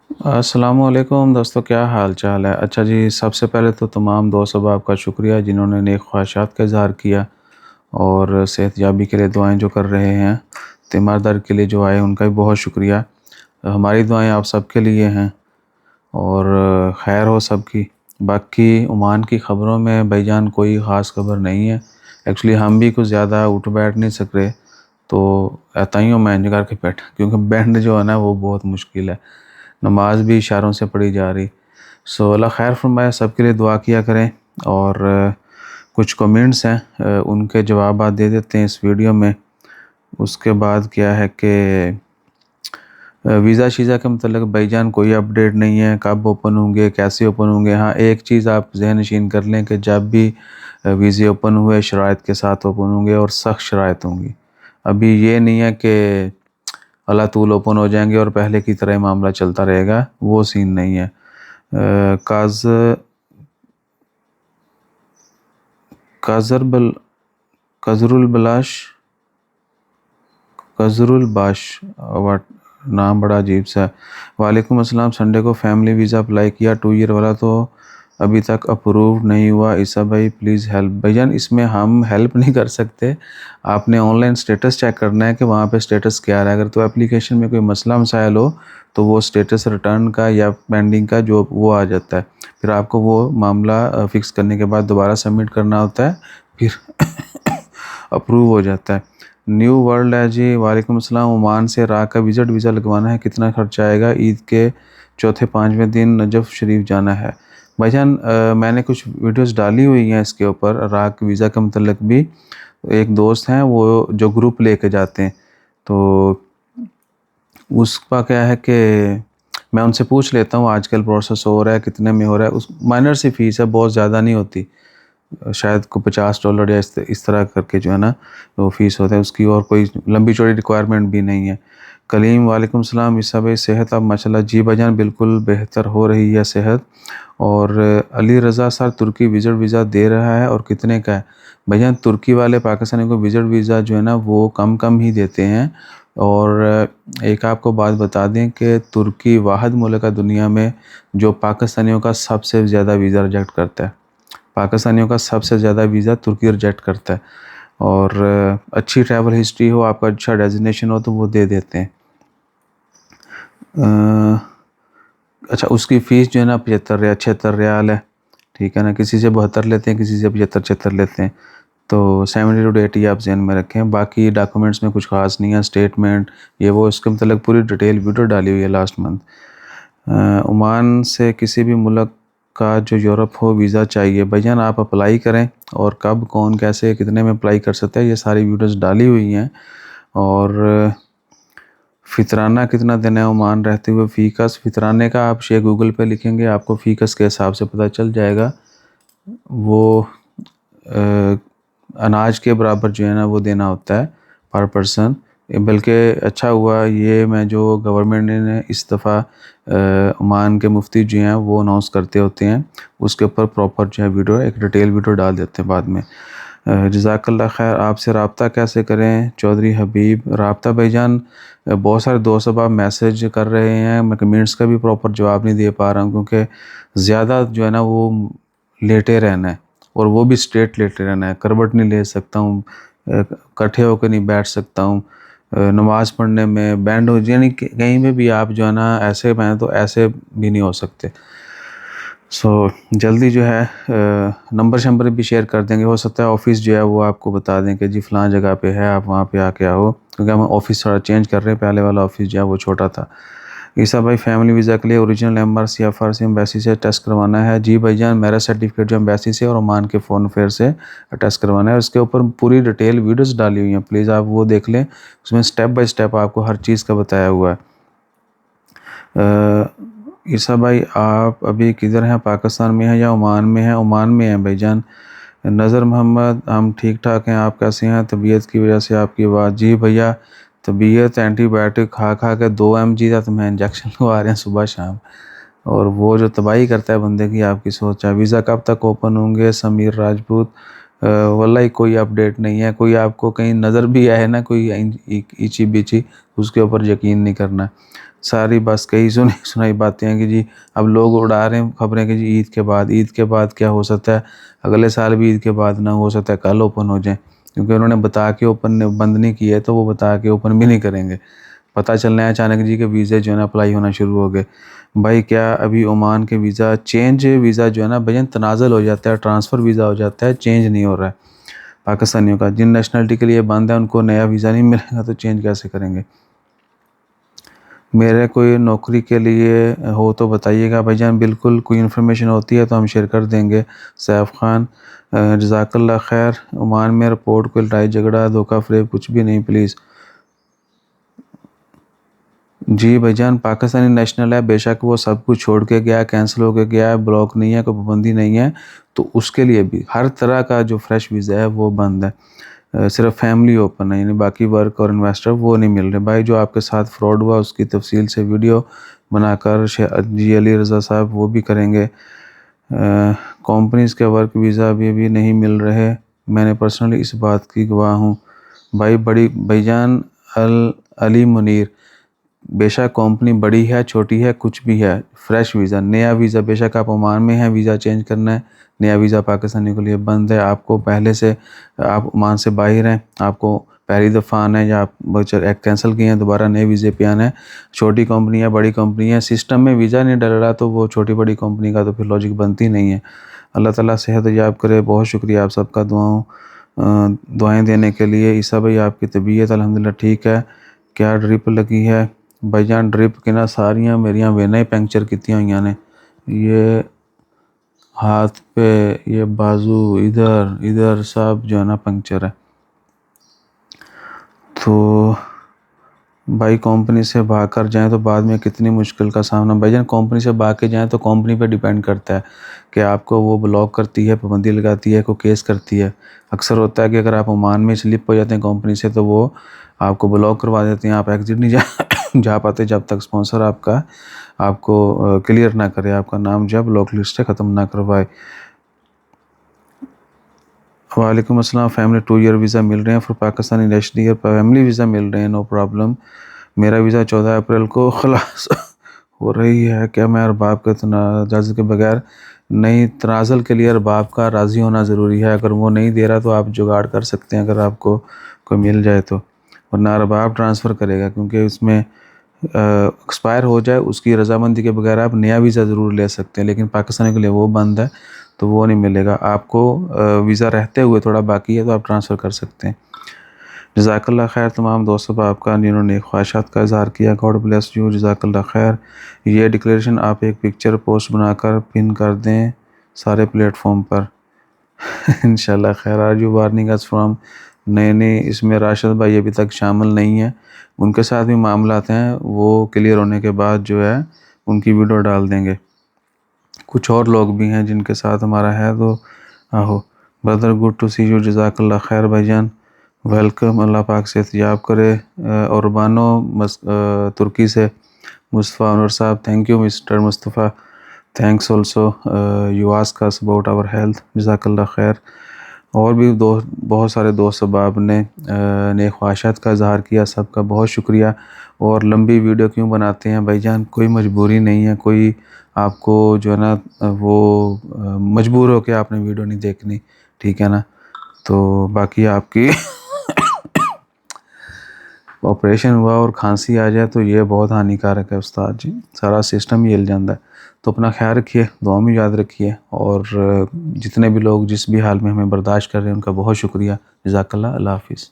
السلام علیکم دوستو، کیا حال چال ہے؟ اچھا جی، سب سے پہلے تو تمام دوست احباب کا شکریہ جنہوں نے نیک خواہشات کا اظہار کیا اور صحت یابی کے لیے دعائیں جو کر رہے ہیں، تیماردار کے لیے جو آئے ان کا بھی بہت شکریہ۔ ہماری دعائیں آپ سب کے لیے ہیں اور خیر ہو سب کی۔ باقی عمان کی خبروں میں بھائی جان کوئی خاص خبر نہیں ہے۔ ایکچولی ہم بھی کچھ زیادہ اٹھ بیٹھ نہیں سک رہے، تو ایتائیوں میں انج کر کے بیٹھا، کیونکہ بینڈ جو ہے نا وہ بہت مشکل ہے، نماز بھی اشاروں سے پڑھی جا رہی۔ اللہ خیر فرمائے، سب کے لیے دعا کیا کریں۔ اور کچھ کومنٹس ہیں، ان کے جوابات دے دیتے ہیں اس ویڈیو میں۔ اس کے بعد کیا ہے کہ ویزا شیزا کے متعلق بھائی جان کوئی اپڈیٹ نہیں ہے، کب اوپن ہوں گے، کیسے اوپن ہوں گے۔ ہاں، ایک چیز آپ ذہن نشین کر لیں کہ جب بھی ویزے اوپن ہوئے شرائط کے ساتھ اوپن ہوں گے اور سخت شرائط ہوں گی۔ ابھی یہ نہیں ہے کہ اللہ طول اوپن ہو جائیں گے اور پہلے کی طرح معاملہ چلتا رہے گا، وہ سین نہیں ہے۔ قذر الباش نام بڑا عجیب سا ہے۔ وعلیکم السلام، سنڈے کو فیملی ویزا اپلائی کیا 2 ایئر والا، تو ابھی تک اپروو نہیں ہوا۔ عیسیٰ بھائی پلیز ہیلپ۔ بھائی جان اس میں ہم ہیلپ نہیں کر سکتے، آپ نے آن لائن سٹیٹس چیک کرنا ہے کہ وہاں پہ سٹیٹس کیا رہا ہے۔ اگر تو اپلیکیشن میں کوئی مسئلہ مسائل ہو تو وہ سٹیٹس ریٹرن کا یا پینڈنگ کا جو وہ آ جاتا ہے، پھر آپ کو وہ معاملہ فکس کرنے کے بعد دوبارہ سبمٹ کرنا ہوتا ہے، پھر اپروو ہو جاتا ہے۔ نیو ورلڈ ہے جی، وعلیکم السلام۔ عمان سے راہ کا ویزا لگوانا ہے، کتنا خرچہ آئے گا؟ عید کے چوتھے 5ویں دن نجف شریف جانا ہے۔ بھائی جان میں نے کچھ ویڈیوز ڈالی ہوئی ہیں اس کے اوپر، راہ کے ویزا کے متعلق بھی۔ ایک دوست ہیں وہ جو گروپ لے کے جاتے ہیں، تو اس کا کیا ہے کہ میں ان سے پوچھ لیتا ہوں آج کل پروسیس ہو رہا ہے، کتنے میں ہو رہا ہے۔ اس مائنر سی فیس ہے، بہت زیادہ نہیں ہوتی، شاید کو $50 یا اس طرح کر کے جو ہے نا وہ فیس ہوتا ہے اس کی، اور کوئی لمبی چوڑی ریکوائرمنٹ بھی نہیں ہے۔ کلیم وعلیکم السلام۔ عیسیٰ بھائی صحت اب ماشاءاللہ؟ جی بھائی جان بالکل بہتر ہو رہی ہے صحت۔ اور علی رضا سر ترکی وزٹ ویزا دے رہا ہے اور کتنے کا ہے؟ بھائی جان ترکی والے پاکستانی کو وزٹ ویزا جو ہے نا وہ کم ہی دیتے ہیں۔ اور ایک آپ کو بات بتا دیں کہ ترکی واحد ملک ہے دنیا میں جو پاکستانیوں کا سب سے زیادہ ویزا ریجیکٹ کرتا ہے۔ پاکستانیوں کا سب سے زیادہ ویزا ترکی ریجیکٹ کرتا ہے، اور اچھی ٹریول ہسٹری ہو، آپ کا اچھا ڈیزنیشن ہو تو وہ دے دیتے ہیں۔ اچھا، اس کی فیس جو ہے نا 76 ریال ہے، ٹھیک ہے نا؟ کسی سے 72 لیتے ہیں، کسی سے 75 لیتے ہیں، تو 70 to 80 آپ ذہن میں رکھیں۔ باقی ڈاکومنٹس میں کچھ خاص نہیں ہے، اسٹیٹمنٹ یہ وہ، اس کے متعلق پوری ڈیٹیل ویڈیو ڈالی ہوئی ہے لاسٹ منتھ۔ عمان سے کسی بھی ملک کا جو یورپ ہو ویزا چاہیے، بھائی جان آپ اپلائی کریں، اور کب کون کیسے کتنے میں اپلائی کر سکتے ہیں یہ ساری ویڈیوز ڈالی ہوئی ہیں۔ اور فطرانہ کتنا دینا ہے عمان رہتے ہوئے؟ فیکس فطرانے کا آپ گوگل پہ لکھیں گے آپ کو فیکس کے حساب سے پتہ چل جائے گا، وہ اناج کے برابر جو ہے نا وہ دینا ہوتا ہے پر پرسن۔ بلکہ اچھا ہوا یہ میں جو گورنمنٹ نے اس دفعہ عمان کے مفتی جو ہیں وہ اناؤنس کرتے ہوتے ہیں، اس کے اوپر پراپر جو ہے ویڈیو ایک ڈیٹیل ویڈیو ڈال دیتے ہیں بعد میں۔ جزاک اللہ خیر۔ آپ سے رابطہ کیسے کریں؟ چودھری حبیب۔ رابطہ بھائی جان بہت سارے دوست اب میسیج کر رہے ہیں، میں کمنٹس کا بھی پراپر جواب نہیں دے پا رہا ہوں، کیونکہ زیادہ جو ہے نا وہ لیٹے رہنا ہے، اور وہ بھی اسٹریٹ لیٹے رہنا ہے، کروٹ نہیں لے سکتا ہوں، کٹھے ہو کے نہیں بیٹھ سکتا ہوں، نماز پڑھنے میں بینڈ ہو، یعنی کہیں پہ بھی آپ جو ہے نا ایسے میں تو ایسے بھی نہیں ہو سکتے۔ جلدی جو ہے نمبر شمبر بھی شیئر کر دیں گے، ہو سکتا ہے آفس جو ہے وہ آپ کو بتا دیں کہ جی فلاں جگہ پہ ہے، آپ وہاں پہ آ کے آؤ، کیونکہ ہم آفس تھوڑا چینج کر رہے ہیں، پہلے والا آفس جو ہے وہ چھوٹا تھا۔ عیسیٰ بھائی فیملی ویزا کے لیے اوریجنل MRC FRC ایمبیسی سے ٹیسٹ کروانا ہے؟ جی بھائی جان میرا سرٹیفکیٹ جو ایمبیسی سے اور عمان کے فورن افیئر سے ٹیسٹ کروانا ہے، اس کے اوپر پوری ڈیٹیل ویڈیوز ڈالی ہوئی ہیں، پلیز آپ وہ دیکھ لیں، اس میں سٹیپ بائی سٹیپ آپ کو ہر چیز کا بتایا ہوا ہے۔ عیسیٰ بھائی آپ ابھی کدھر ہیں، پاکستان میں ہیں یا عمان میں ہیں؟ عمان میں ہیں بھائی جان۔ نظر محمد ہم ٹھیک ٹھاک ہیں، آپ کیسے ہیں؟ طبیعت کی وجہ سے آپ کی آواز۔ جی بھیا طبیعت اینٹی بائیوٹک کھا کے 2 mg کا تو میں انجیکشن لگوا رہے ہیں صبح شام، اور وہ جو تباہی کرتا ہے بندے کی آپ کی سوچ ہے۔ ویزا کب تک اوپن ہوں گے؟ سمیر راجپوت واللہ کوئی اپڈیٹ نہیں ہے. کوئی آپ کو کہیں نظر بھی آئے نا کوئی ایچی بیچی, اس کے اوپر یقین نہیں کرنا ہے. ساری بس کئی سنائی باتیں ہیں کہ جی اب لوگ اڑا رہے ہیں خبریں کہ جی عید کے بعد کیا ہو سکتا ہے, اگلے سال بھی عید کے بعد نہ ہو سکتا ہے کل اوپن ہو جائیں, کیونکہ انہوں نے بتا کے اوپن بند نہیں کیا ہے تو وہ بتا کے اوپن بھی نہیں کریں گے. پتہ چلنا ہے اچانک جی کہ ویزے جو ہے نا اپلائی ہونا شروع ہو گئے. بھائی کیا ابھی عمان کے ویزا چینج ویزا جو ہے نا بھائی تنازل ہو جاتا ہے, ٹرانسفر ویزا ہو جاتا ہے, چینج نہیں ہو رہا ہے پاکستانیوں کا. جن نیشنلٹی کے لیے بند ہے ان کو نیا ویزا نہیں ملے گا تو چینج کیسے کریں گے. میرے کوئی نوکری کے لیے ہو تو بتائیے گا بھائی جان. بالکل کوئی انفارمیشن ہوتی ہے تو ہم شیئر کر دیں گے. سیف خان جزاک اللہ خیر. عمان میں رپورٹ کوئی لڑائی جھگڑا دھوکہ فریب کچھ بھی نہیں پلیز. جی بھائی جان پاکستانی نیشنل ہے, بے شک وہ سب کچھ چھوڑ کے گیا, کینسل ہو کے گیا ہے, بلاک نہیں ہے, کوئی پابندی نہیں ہے, تو اس کے لیے بھی ہر طرح کا جو فریش ویزا ہے وہ بند ہے. صرف فیملی اوپن ہے, یعنی باقی ورک اور انویسٹر وہ نہیں مل رہے. بھائی جو آپ کے ساتھ فراڈ ہوا اس کی تفصیل سے ویڈیو بنا کر جی علی رضا صاحب وہ بھی کریں گے. کمپنیز کے ورک ویزا بھی نہیں مل رہے, میں نے پرسنلی اس بات کی گواہ ہوں. بھائی جان علی منیر, بے شک کمپنی بڑی ہے چھوٹی ہے کچھ بھی ہے, فریش ویزا نیا ویزا, بے شک آپ عمان میں ہیں ویزا چینج کرنا ہے, نیا ویزا پاکستانی کے لیے بند ہے. آپ کو پہلے سے آپ عمان سے باہر ہیں, آپ کو پہلی دفعہ آنا ہے یا آپ ایک کینسل کیے ہیں دوبارہ نئے ویزے پہ آنا ہے. چھوٹی کمپنی ہے بڑی کمپنی ہے, سسٹم میں ویزا نہیں ڈل رہا تو وہ چھوٹی بڑی کمپنی کا تو پھر لاجک بنتی نہیں ہے. اللہ تعالیٰ صحت یاب کرے. بہت شکریہ آپ سب کا دعائیں دینے کے لیے. عیسیٰ بھائی آپ کی طبیعت الحمدللہ ٹھیک ہے, کیا ڈرپ لگی ہے؟ بھائی جان ڈرپ کی نا ساریاں میریاں وینیں پینکچر کیتیاں ہوئیاں نے, یہ ہاتھ پہ, یہ بازو, ادھر سب جو ہے نا پنکچر ہے. تو بھائی کمپنی سے بھاگ کر جائیں تو بعد میں کتنی مشکل کا سامنا. بھائی جان کمپنی سے بھاگ کے جائیں تو کمپنی پہ ڈیپینڈ کرتا ہے کہ آپ کو وہ بلاک کرتی ہے, پابندی لگاتی ہے, کوئی کیس کرتی ہے. اکثر ہوتا ہے کہ اگر آپ عمان میں سلپ ہو جاتے ہیں کمپنی سے تو وہ آپ کو بلاک کروا دیتے ہیں, آپ ایگزٹ نہیں جا پاتے جب تک اسپانسر آپ کو کلیئر نہ کرے, آپ کا نام جو ہے بلاک لسٹ سے ختم نہ کروائے. وعلیکم السلام. فیملی 2 ایئر ویزا مل رہے ہیں for Pakistani national year, family visa مل رہے ہیں, نو پرابلم. میرا ویزا 14 اپریل کو خلاص ہو رہی ہے, کیا میں ارباب کے اجازت کے بغیر نہیں؟ تنازل کے لیے ارباب کا راضی ہونا ضروری ہے, اگر وہ نہیں دے رہا تو آپ جگاڑ کر سکتے ہیں اگر آپ کو کوئی مل جائے تو, ورنہ ارباب ٹرانسفر کرے گا کیونکہ اس میں ایکسپائر ہو جائے اس کی رضامندی کے بغیر آپ نیا ویزا ضرور لے سکتے ہیں, لیکن پاکستانی کے لیے وہ بند ہے تو وہ نہیں ملے گا. آپ کو ویزا رہتے ہوئے تھوڑا باقی ہے تو آپ ٹرانسفر کر سکتے ہیں. جزاک اللہ خیر. تمام دوستوں آپ کا جنہوں نے خواہشات کا اظہار کیا, گاڈ بلیس یو, جزاک اللہ خیر. یہ ڈکلیریشن آپ ایک پکچر پوسٹ بنا کر پن کر دیں سارے پلیٹ فارم پر انشاءاللہ خیر. Are you warning us from نہیں, اس میں راشد بھائی ابھی تک شامل نہیں ہیں, ان کے ساتھ بھی معاملات ہیں, وہ کلیئر ہونے کے بعد جو ہے ان کی ویڈیو ڈال دیں گے. کچھ اور لوگ بھی ہیں جن کے ساتھ ہمارا ہے تو آہو. Brother good to see you, جزاک اللہ خیر بھائی جان, ویلکم. اللہ پاک سے احتیاب کرے. اوربانو ترکی سے مصطفیٰ انور صاحب, thank you Mister Mustafa, thanks also, you ask us about our health, جزاک اللہ خیر. اور بھی بہت سارے دوست احباب نے نیک خواہشات کا اظہار کیا, سب کا بہت شکریہ. اور لمبی ویڈیو کیوں بناتے ہیں بھائی جان؟ کوئی مجبوری نہیں ہے, کوئی آپ کو جو ہے نا وہ مجبور ہو کے آپ نے ویڈیو نہیں دیکھنی, ٹھیک ہے نا. تو باقی آپ کی آپریشن ہوا اور کھانسی آ جائے تو یہ بہت ہانیکارک ہے استاد جی, سارا سسٹم ہی ہل جاتا ہے. تو اپنا خیال رکھیے, دعا میں یاد رکھیے, اور جتنے بھی لوگ جس بھی حال میں ہمیں برداشت کر رہے ہیں ان کا بہت شکریہ. جزاک اللہ. اللہ حافظ.